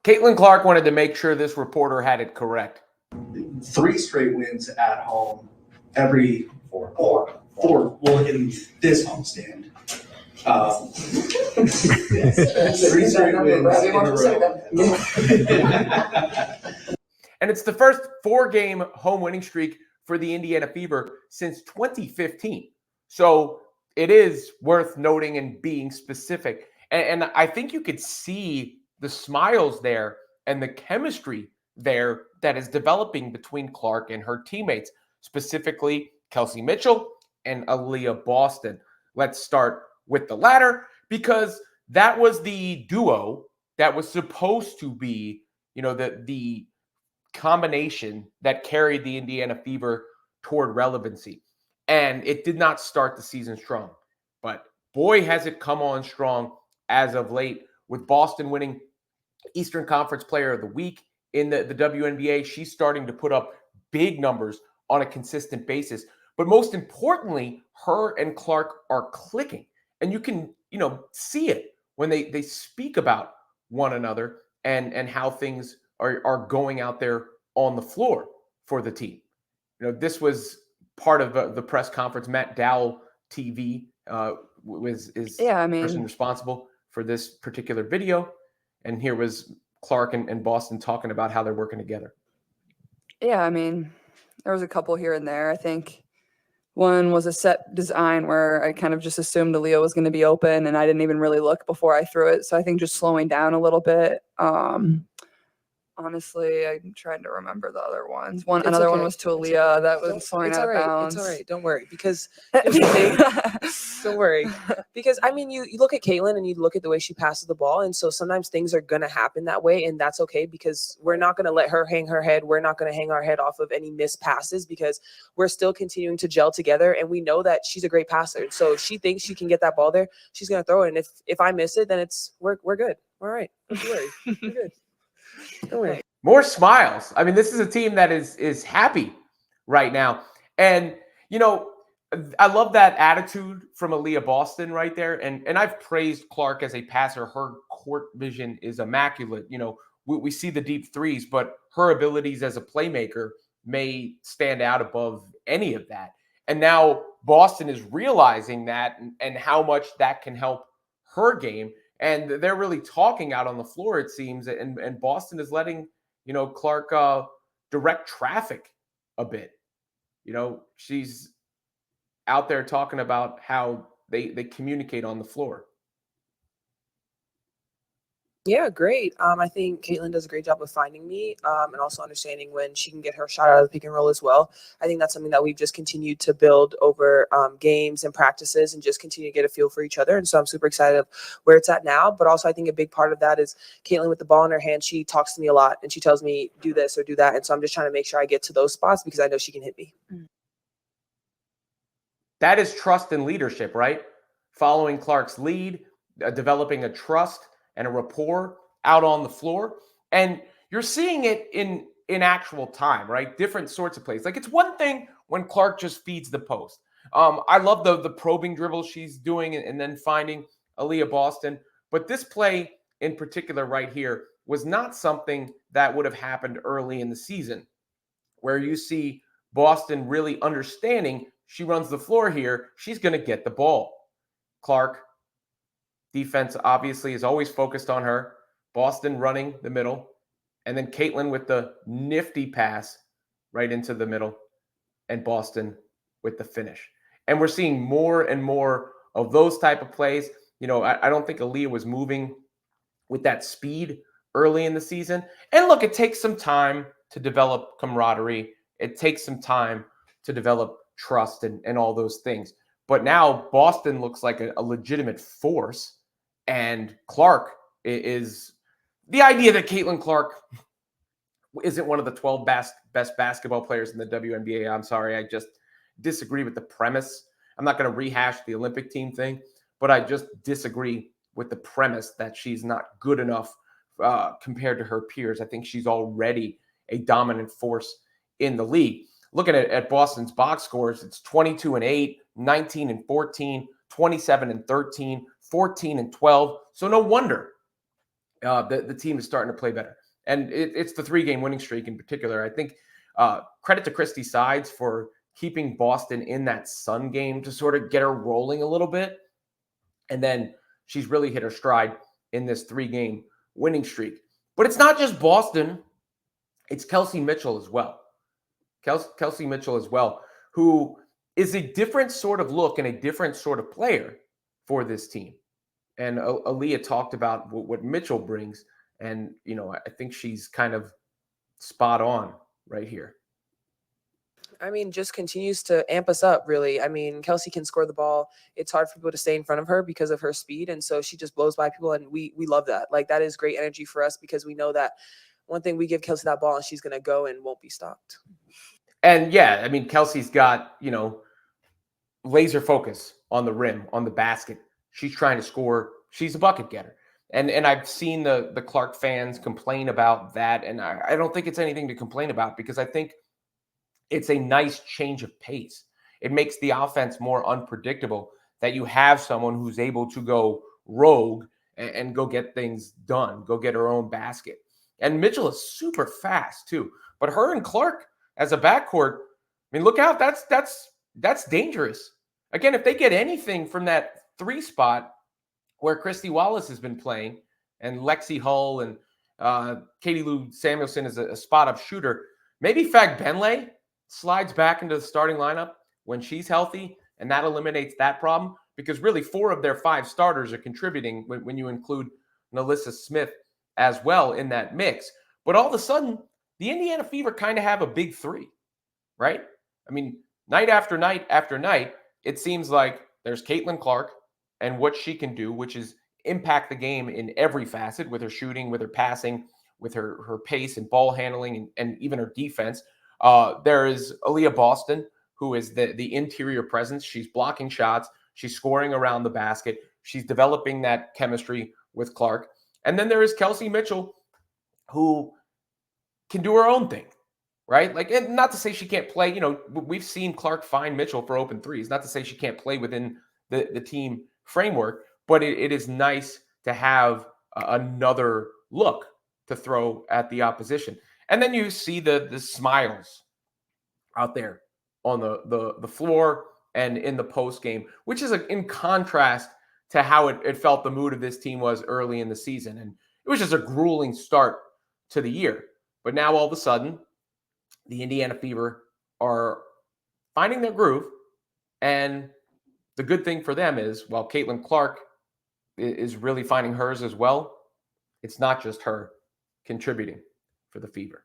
Caitlin Clark wanted to make sure this reporter had it correct. 3 straight wins at home. Every four. Well, in this homestand. 3 straight wins in a row. And it's the first 4-game home winning streak for the Indiana Fever since 2015. So it is worth noting and being specific. And I think you could see the smiles there and the chemistry there that is developing between Clark and her teammates, specifically Kelsey Mitchell and Aliyah Boston. Let's start with the latter, because that was the duo that was supposed to be, the combination that carried the Indiana Fever toward relevancy. And it did not start the season strong. But boy, has it come on strong as of late, with Boston winning Eastern Conference Player of the Week in the WNBA. She's starting to put up big numbers on a consistent basis. But most importantly, her and Clark are clicking. And you can, see it when they speak about one another and how things are going out there on the floor for the team. This was part of the press conference. Matt Dowell TV is the person responsible for this particular video. And here was Clark and Boston talking about how they're working together. Yeah, there was a couple here and there. I think one was a set design where I kind of just assumed Aliyah was going to be open, and I didn't even really look before I threw it. So I think just slowing down a little bit. Honestly, I'm trying to remember the other ones. Another one was to Aliyah that was slowing out of bounds. It's all right. Don't worry, because don't worry, because you look at Caitlin and you look at the way she passes the ball, and so sometimes things are gonna happen that way, and that's okay, because we're not gonna let her hang her head. We're not gonna hang our head off of any missed passes, because we're still continuing to gel together, and we know that she's a great passer. So if she thinks she can get that ball there, she's gonna throw it, and if I miss it, then we're good. All right, don't worry, we're good. Don't worry. More smiles. This is a team that is happy right now. And, I love that attitude from Aliyah Boston right there. And I've praised Clark as a passer. Her court vision is immaculate. We see the deep threes, but her abilities as a playmaker may stand out above any of that. And now Boston is realizing that and how much that can help her game. And they're really talking out on the floor, it seems. And Boston is letting, Clark direct traffic a bit. She's out there talking about how they communicate on the floor. Yeah, great. I think Caitlin does a great job of finding me and also understanding when she can get her shot out of the pick and roll as well. I think that's something that we've just continued to build over games and practices and just continue to get a feel for each other. And so I'm super excited of where it's at now. But also I think a big part of that is Caitlin with the ball in her hand. She talks to me a lot and she tells me do this or do that. And so I'm just trying to make sure I get to those spots because I know she can hit me. That is trust and leadership, right? Following Clark's lead, developing a trust and a rapport out on the floor. And you're seeing it in actual time, right? Different sorts of plays. Like, it's one thing when Clark just feeds the post. I love the probing dribble she's doing and then finding Aliyah Boston. But this play in particular right here was not something that would have happened early in the season, where you see Boston really understanding she runs the floor here, she's going to get the ball. Clark, defense obviously is always focused on her. Boston running the middle. And then Caitlin with the nifty pass right into the middle. And Boston with the finish. And we're seeing more and more of those type of plays. I don't think Aliyah was moving with that speed early in the season. And look, it takes some time to develop camaraderie. It takes some time to develop trust and all those things. But now Boston looks like a legitimate force. And Clark is the idea that Caitlin Clark isn't one of the 12 best basketball players in the WNBA. I'm sorry. I just disagree with the premise. I'm not going to rehash the Olympic team thing, but I just disagree with the premise that she's not good enough compared to her peers. I think she's already a dominant force in the league. Looking at Boston's box scores, it's 22-8, 19-14, 27-13, 14-12. So no wonder the team is starting to play better. And it's the 3-game winning streak in particular. I think credit to Christy Sides for keeping Boston in that Sun game to sort of get her rolling a little bit. And then she's really hit her stride in this 3-game winning streak. But it's not just Boston. It's Kelsey Mitchell as well. Kelsey Mitchell as well, who is a different sort of look and a different sort of player for this team. And Aliyah talked about what Mitchell brings. And, I think she's kind of spot on right here. I mean, just continues to amp us up, really. I mean, Kelsey can score the ball. It's hard for people to stay in front of her because of her speed. And so she just blows by people. And we love that. Like, that is great energy for us because we know that one thing, we give Kelsey that ball and she's going to go and won't be stopped. And yeah, I mean, Kelsey's got, laser focus on the rim, on the basket. She's trying to score. She's a bucket getter. And I've seen the Clark fans complain about that. And I don't think it's anything to complain about because I think it's a nice change of pace. It makes the offense more unpredictable that you have someone who's able to go rogue and go get things done, go get her own basket. And Mitchell is super fast too. But her and Clark as a backcourt, I mean, look out. That's dangerous. Again, if they get anything from that 3 spot where Christy Wallace has been playing and Lexi Hull and Katie Lou Samuelson is a spot-up shooter, maybe Fag Benlay slides back into the starting lineup when she's healthy, and that eliminates that problem because really 4 of their 5 starters are contributing when you include Nalissa Smith as well in that mix. But all of a sudden, the Indiana Fever kind of have a big 3, right? I mean, night after night after night, it seems like there's Caitlin Clark and what she can do, which is impact the game in every facet with her shooting, with her passing, with her pace and ball handling, and even her defense. There is Aliyah Boston, who is the interior presence. She's blocking shots. She's scoring around the basket. She's developing that chemistry with Clark. And then there is Kelsey Mitchell, who can do her own thing, right? Like, and not to say she can't play. We've seen Clark find Mitchell for open threes. Not to say she can't play within the team framework, but it is nice to have another look to throw at the opposition. And then you see the smiles out there on the floor and in the post game, which is in contrast to how it felt the mood of this team was early in the season. And it was just a grueling start to the year. But now all of a sudden, the Indiana Fever are finding their groove. And the good thing for them is, while Caitlin Clark is really finding hers as well, it's not just her contributing for the Fever.